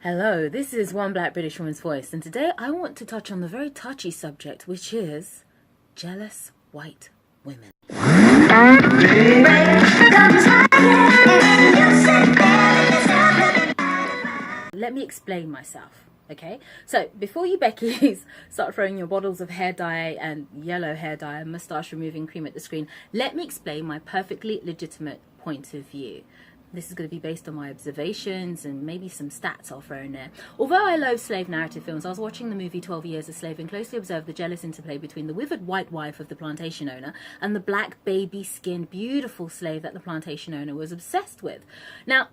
Hello, this is One Black British Woman's Voice, and today I want to touch on the very touchy subject, which is jealous white women. Let me explain myself, okay? So, before you Beckies start throwing your bottles of hair dye and yellow hair dye and moustache removing cream at the screen, let me explain my perfectly legitimate point of view. This is going to be based on my observations and maybe some stats I'll throw in there. Although I love slave narrative films, I was watching the movie 12 Years a Slave and closely observed the jealous interplay between the withered white wife of the plantation owner and the black baby-skinned beautiful slave that the plantation owner was obsessed with. Now,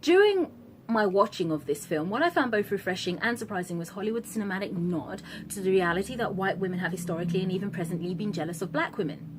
during my watching of this film, what I found both refreshing and surprising was Hollywood's cinematic nod to the reality that white women have historically and even presently been jealous of black women.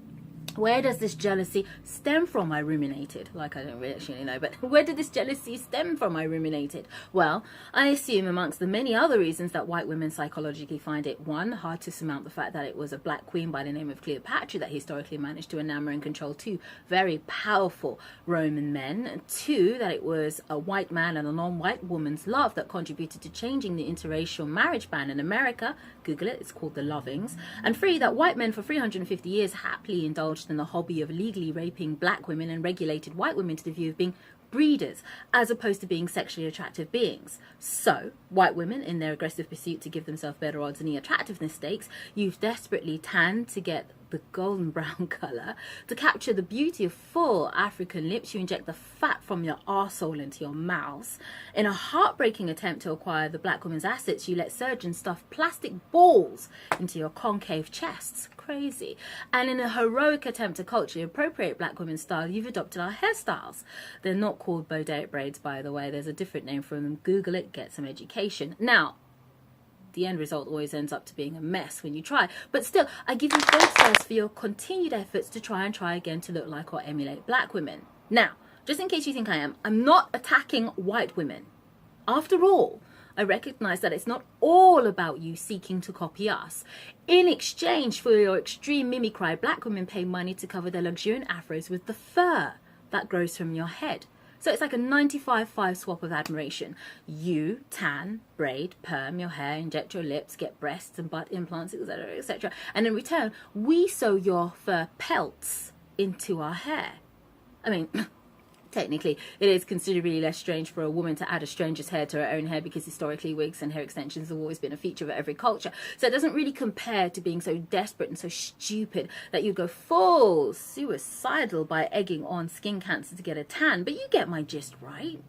Where does this jealousy stem from? I ruminated. Like, I don't really actually know, but where did this jealousy stem from? I ruminated. Well, I assume amongst the many other reasons that white women psychologically find it, one, hard to surmount the fact that it was a black queen by the name of Cleopatra that historically managed to enamor and control two very powerful Roman men. Two, that it was a white man and a non-white woman's love that contributed to changing the interracial marriage ban in America. Google it, it's called the Lovings. And three, that white men for 350 years happily indulged in the hobby of illegally raping black women and regulated white women to the view of being breeders as opposed to being sexually attractive beings. So white women, in their aggressive pursuit to give themselves better odds in the attractiveness stakes, you've desperately tanned to get the golden brown colour. To capture the beauty of full African lips, you inject the fat from your arsehole into your mouths. In a heartbreaking attempt to acquire the black woman's assets, you let surgeons stuff plastic balls into your concave chests. Crazy. And in a heroic attempt to culturally appropriate black women's style, you've adopted our hairstyles. They're not called bodaic braids, by the way. There's a different name for them. Google it, get some education. Now, the end result always ends up to being a mess when you try. But still, I give you gold stars for your continued efforts to try again to look like or emulate black women. Now, just in case you think I am, I'm not attacking white women. After all, I recognize that it's not all about you seeking to copy us. In exchange for your extreme mimicry, black women pay money to cover their luxuriant afros with the fur that grows from your head. So it's like a 95-5 swap of admiration. You tan, braid, perm your hair, inject your lips, get breasts and butt implants, etc., etc. And in return, we sew your fur pelts into our hair. I mean, technically, it is considerably less strange for a woman to add a stranger's hair to her own hair because historically wigs and hair extensions have always been a feature of every culture. So it doesn't really compare to being so desperate and so stupid that you go full suicidal by egging on skin cancer to get a tan. But you get my gist, right?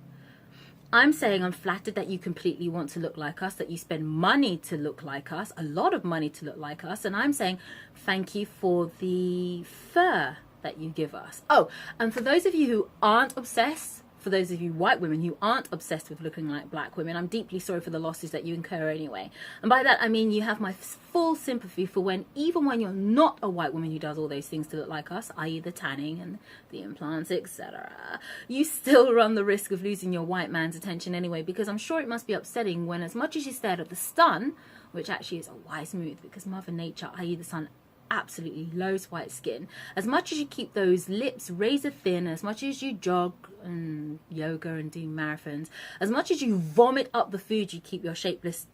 I'm saying I'm flattered that you completely want to look like us, that you spend money to look like us, a lot of money to look like us. And I'm saying thank you for the fur that you give us. Oh, and for those of you who aren't obsessed, for those of you white women who aren't obsessed with looking like black women, I'm deeply sorry for the losses that you incur anyway. And by that I mean you have my full sympathy for when, even when you're not a white woman who does all those things to look like us, i.e. the tanning and the implants, etc., you still run the risk of losing your white man's attention anyway, because I'm sure it must be upsetting when, as much as you stared at the sun, which actually is a wise move because Mother Nature, i.e. the sun, absolutely loathes white skin, as much as you keep those lips razor thin, as much as you jog and yoga and do marathons, as much as you vomit up the food you keep your shapeless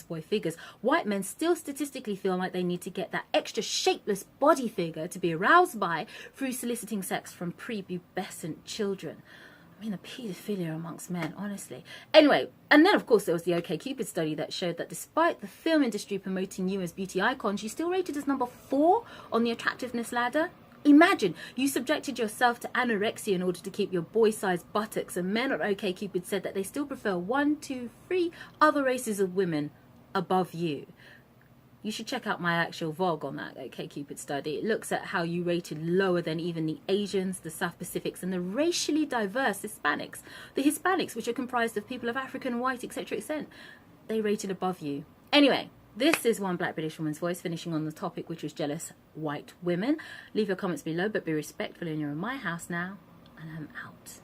boy figures, white men still statistically feel like they need to get that extra shapeless body figure to be aroused by through soliciting sex from prepubescent children. I mean, a paedophilia amongst men, honestly. Anyway, and then of course there was the OkCupid study that showed that despite the film industry promoting you as beauty icons, you still rated as number 4 on the attractiveness ladder. Imagine you subjected yourself to anorexia in order to keep your boy-sized buttocks, and men on OkCupid said that they still prefer 1, 2, 3 other races of women above you. You should check out my actual vlog on that OkCupid study. It looks at how you rated lower than even the Asians, the South Pacifics, and the racially diverse Hispanics. The Hispanics, which are comprised of people of African, white, etc. extent, they rated above you. Anyway, this is One Black British Woman's Voice, finishing on the topic, which was jealous white women. Leave your comments below, but be respectful, and you're in my house now, and I'm out.